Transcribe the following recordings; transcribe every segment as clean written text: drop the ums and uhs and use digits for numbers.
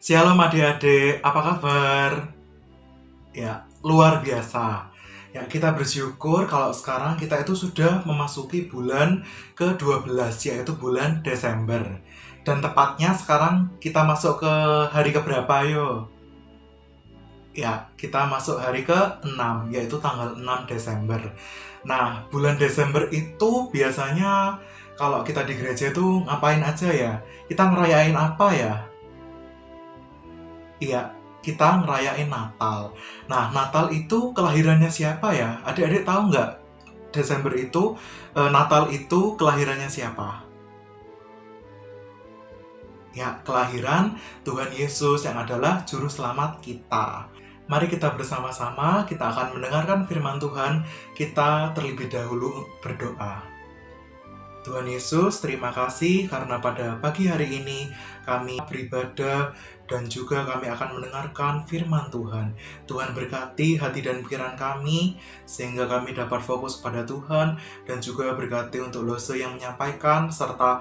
Shalom adik-adik, apa kabar? Ya, luar biasa. Ya, kita bersyukur kalau sekarang kita itu sudah memasuki bulan ke-12, yaitu bulan Desember. Dan tepatnya sekarang kita masuk ke hari keberapa, yo? Ya, kita masuk hari ke-6, yaitu tanggal 6 Desember. Nah, bulan Desember itu biasanya kalau kita di gereja itu ngapain aja ya? Kita ngerayain apa ya? Iya, kita ngerayain Natal. Nah, Natal itu kelahirannya siapa ya? Adik-adik tahu nggak? Desember itu, Natal itu kelahirannya siapa? Ya, kelahiran Tuhan Yesus yang adalah Juru Selamat kita. Mari kita bersama-sama, kita akan mendengarkan firman Tuhan. Kita terlebih dahulu berdoa. Tuhan Yesus, terima kasih karena pada pagi hari ini kami beribadah dan juga kami akan mendengarkan firman Tuhan. Tuhan berkati hati dan pikiran kami sehingga kami dapat fokus pada Tuhan dan juga berkati untuk Lose yang menyampaikan serta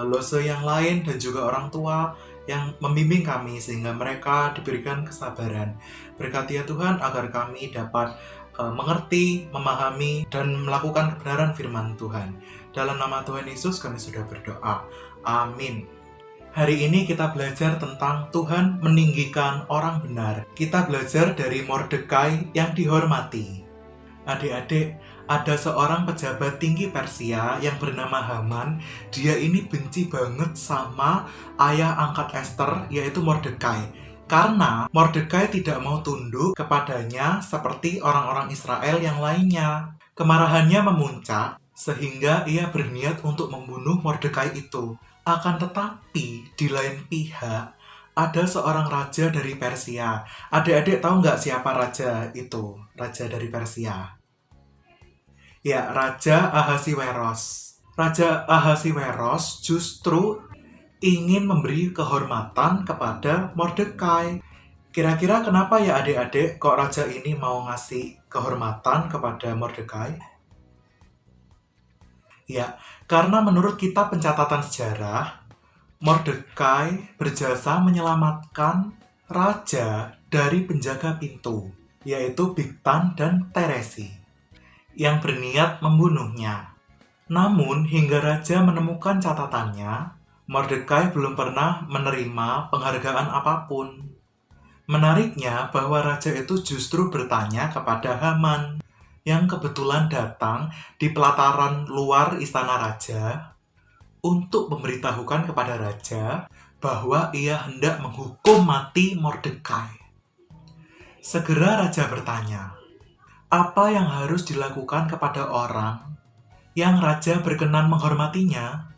Lose yang lain dan juga orang tua yang membimbing kami sehingga mereka diberikan kesabaran. Berkati ya Tuhan agar kami dapat mengerti, memahami, dan melakukan kebenaran firman Tuhan. Dalam nama Tuhan Yesus kami sudah berdoa. Amin. Hari ini kita belajar tentang Tuhan meninggikan orang benar. Kita belajar dari Mordekai yang dihormati. Adik-adik, ada seorang pejabat tinggi Persia yang bernama Haman. Dia ini benci banget sama ayah angkat Esther, yaitu Mordekai. Karena Mordekai tidak mau tunduk kepadanya seperti orang-orang Israel yang lainnya. Kemarahannya memuncak sehingga ia berniat untuk membunuh Mordekai itu. Akan tetapi, di lain pihak, ada seorang raja dari Persia. Adik-adik tahu nggak siapa raja itu? Raja dari Persia. Ya, Raja Ahasiweros. Raja Ahasiweros justru ingin memberi kehormatan kepada Mordekai. Kira-kira kenapa ya adik-adik kok raja ini mau ngasih kehormatan kepada Mordekai? Ya, karena menurut kitab pencatatan sejarah, Mordekai berjasa menyelamatkan raja dari penjaga pintu, yaitu Bigtan dan Teresi, yang berniat membunuhnya. Namun, hingga raja menemukan catatannya, Mordekai belum pernah menerima penghargaan apapun. Menariknya bahwa raja itu justru bertanya kepada Haman, yang kebetulan datang di pelataran luar istana raja untuk memberitahukan kepada raja bahwa ia hendak menghukum mati Mordekai. Segera raja bertanya, apa yang harus dilakukan kepada orang yang raja berkenan menghormatinya?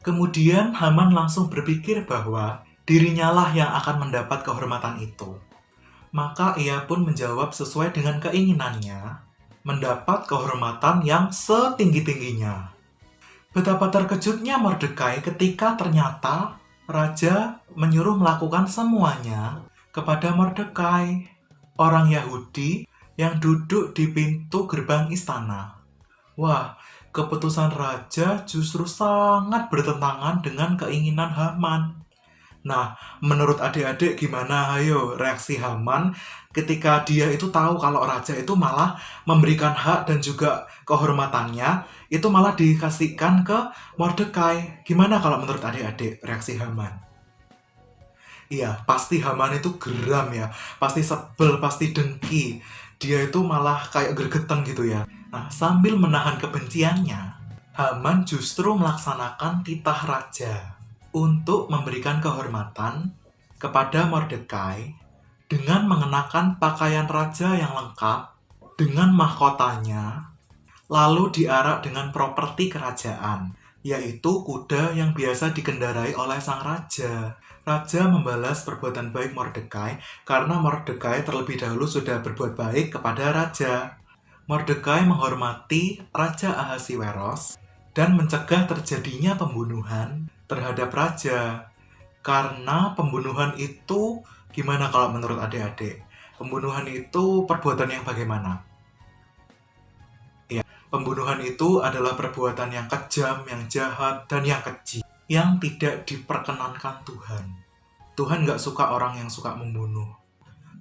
Kemudian Haman langsung berpikir bahwa dirinya lah yang akan mendapat kehormatan itu. Maka ia pun menjawab sesuai dengan keinginannya, mendapat kehormatan yang setinggi-tingginya. Betapa terkejutnya Mordekai ketika ternyata raja menyuruh melakukan semuanya kepada Mordekai, orang Yahudi yang duduk di pintu gerbang istana. Wah, keputusan raja justru sangat bertentangan dengan keinginan Haman. Nah, menurut adik-adik gimana ayo reaksi Haman ketika dia itu tahu kalau raja itu malah memberikan hak dan juga kehormatannya itu malah dikasihkan ke Mordekai. Gimana kalau menurut adik-adik reaksi Haman? Iya, pasti Haman itu geram ya, pasti sebel, pasti dengki. Dia itu malah kayak gregetan gitu ya. Nah, sambil menahan kebenciannya, Haman justru melaksanakan titah raja untuk memberikan kehormatan kepada Mordekai dengan mengenakan pakaian raja yang lengkap dengan mahkotanya, lalu diarak dengan properti kerajaan, yaitu kuda yang biasa dikendarai oleh sang raja. Raja membalas perbuatan baik Mordekai karena Mordekai terlebih dahulu sudah berbuat baik kepada raja. Mordekai menghormati Raja Ahasiweros dan mencegah terjadinya pembunuhan terhadap raja. Karena pembunuhan itu, gimana kalau menurut adik-adik? Pembunuhan itu perbuatan yang bagaimana? Ya, pembunuhan itu adalah perbuatan yang kejam, yang jahat, dan yang keji, yang tidak diperkenankan Tuhan. Tuhan nggak suka orang yang suka membunuh.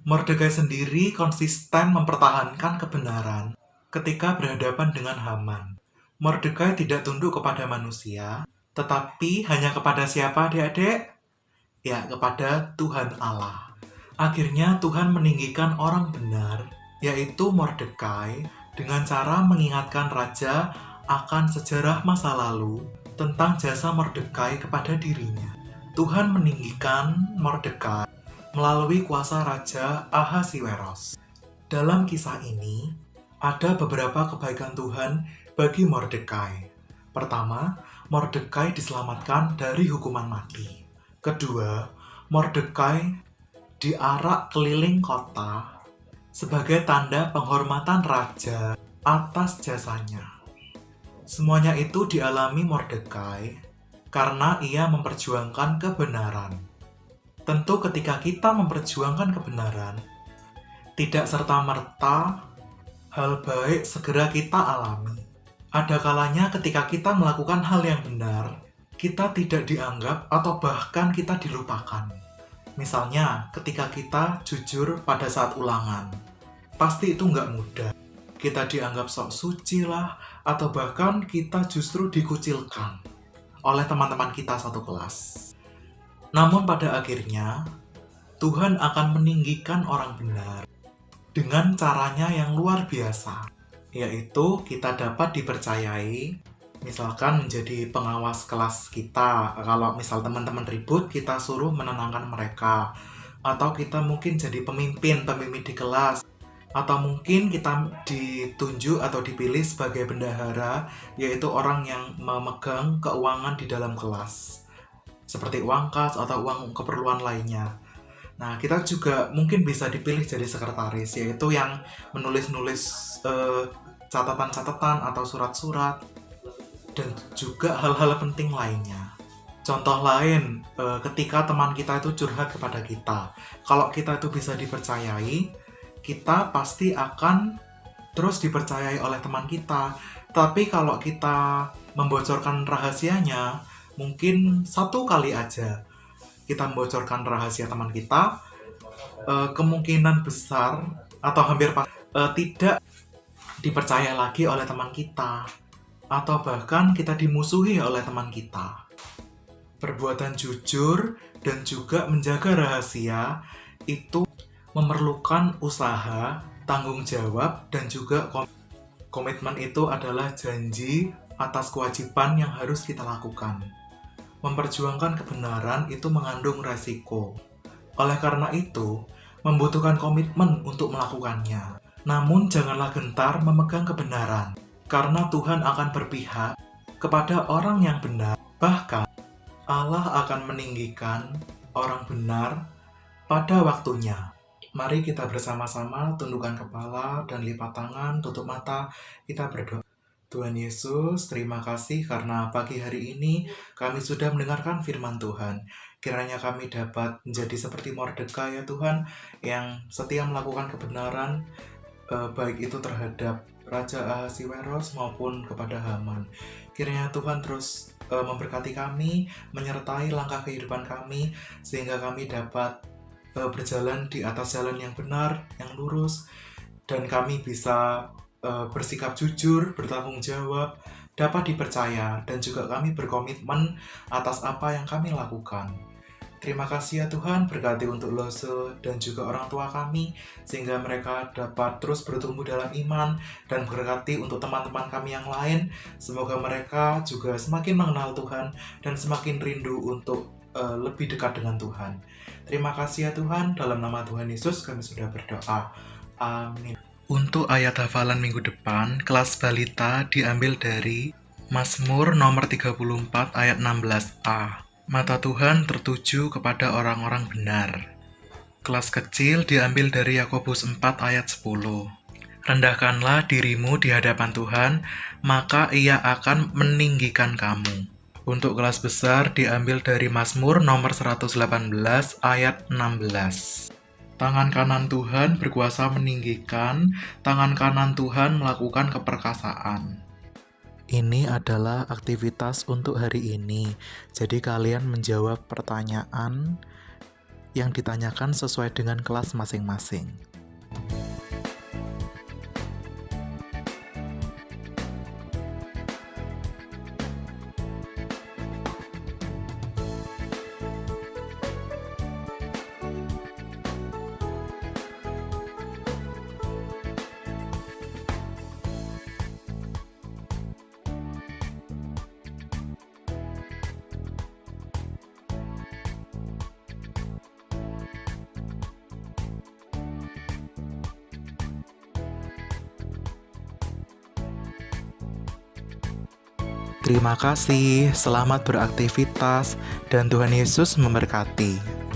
Mordekai sendiri konsisten mempertahankan kebenaran ketika berhadapan dengan Haman. Mordekai tidak tunduk kepada manusia, tetapi hanya kepada siapa, adik-adik? Ya, kepada Tuhan Allah. Akhirnya Tuhan meninggikan orang benar, yaitu Mordekai, dengan cara mengingatkan raja akan sejarah masa lalu tentang jasa Mordekai kepada dirinya. Tuhan meninggikan Mordekai melalui kuasa Raja Ahasiweros. Dalam kisah ini, ada beberapa kebaikan Tuhan bagi Mordekai. Pertama, Mordekai diselamatkan dari hukuman mati. Kedua, Mordekai diarak keliling kota sebagai tanda penghormatan raja atas jasanya. Semuanya itu dialami Mordekai karena ia memperjuangkan kebenaran. Tentu ketika kita memperjuangkan kebenaran, tidak serta-merta hal baik segera kita alami. Ada kalanya ketika kita melakukan hal yang benar, kita tidak dianggap atau bahkan kita dilupakan. Misalnya, ketika kita jujur pada saat ulangan, pasti itu nggak mudah. Kita dianggap sok suci lah, atau bahkan kita justru dikucilkan oleh teman-teman kita satu kelas. Namun pada akhirnya, Tuhan akan meninggikan orang benar dengan caranya yang luar biasa, yaitu kita dapat dipercayai, misalkan menjadi pengawas kelas kita. Kalau misal teman-teman ribut, kita suruh menenangkan mereka. Atau kita mungkin jadi pemimpin di kelas. Atau mungkin kita ditunjuk atau dipilih sebagai bendahara, yaitu orang yang memegang keuangan di dalam kelas, seperti uang kas atau uang keperluan lainnya. Nah, kita juga mungkin bisa dipilih jadi sekretaris, yaitu yang menulis-nulis catatan-catatan atau surat-surat, dan juga hal-hal penting lainnya. Contoh lain, ketika teman kita itu curhat kepada kita, kalau kita itu bisa dipercayai, kita pasti akan terus dipercayai oleh teman kita. Tapi kalau kita membocorkan rahasianya, mungkin satu kali aja kita membocorkan rahasia teman kita, kemungkinan besar atau hampir tidak dipercaya lagi oleh teman kita, atau bahkan kita dimusuhi oleh teman kita. Perbuatan jujur dan juga menjaga rahasia itu memerlukan usaha, tanggung jawab, dan juga komitmen. Itu adalah janji atas kewajiban yang harus kita lakukan. Memperjuangkan kebenaran itu mengandung resiko. Oleh karena itu, membutuhkan komitmen untuk melakukannya. Namun janganlah gentar memegang kebenaran, karena Tuhan akan berpihak kepada orang yang benar. Bahkan, Allah akan meninggikan orang benar pada waktunya. Mari kita bersama-sama tundukkan kepala dan lipat tangan, tutup mata, kita berdoa. Tuhan Yesus, terima kasih karena pagi hari ini kami sudah mendengarkan firman Tuhan. Kiranya kami dapat menjadi seperti Mordekai, ya Tuhan, yang setia melakukan kebenaran, baik itu terhadap Raja Ahasiweros maupun kepada Haman. Kiranya Tuhan terus memberkati kami, menyertai langkah kehidupan kami, sehingga kami dapat berjalan di atas jalan yang benar, yang lurus, dan kami bisa bersikap jujur, bertanggung jawab, dapat dipercaya, dan juga kami berkomitmen atas apa yang kami lakukan. Terima kasih ya Tuhan, berkati untuk Lose dan juga orang tua kami, sehingga mereka dapat terus bertumbuh dalam iman, dan berkati untuk teman-teman kami yang lain, semoga mereka juga semakin mengenal Tuhan, dan semakin rindu untuk lebih dekat dengan Tuhan. Terima kasih ya Tuhan, dalam nama Tuhan Yesus kami sudah berdoa. Amin. Untuk ayat hafalan minggu depan, kelas balita diambil dari Mazmur nomor 34 ayat 16a. Mata Tuhan tertuju kepada orang-orang benar. Kelas kecil diambil dari Yakobus 4 ayat 10. Rendahkanlah dirimu di hadapan Tuhan, maka Ia akan meninggikan kamu. Untuk kelas besar diambil dari Mazmur nomor 118 ayat 16. Tangan kanan Tuhan berkuasa meninggikan, tangan kanan Tuhan melakukan keperkasaan. Ini adalah aktivitas untuk hari ini. Jadi kalian menjawab pertanyaan yang ditanyakan sesuai dengan kelas masing-masing. Terima kasih, selamat beraktivitas, dan Tuhan Yesus memberkati.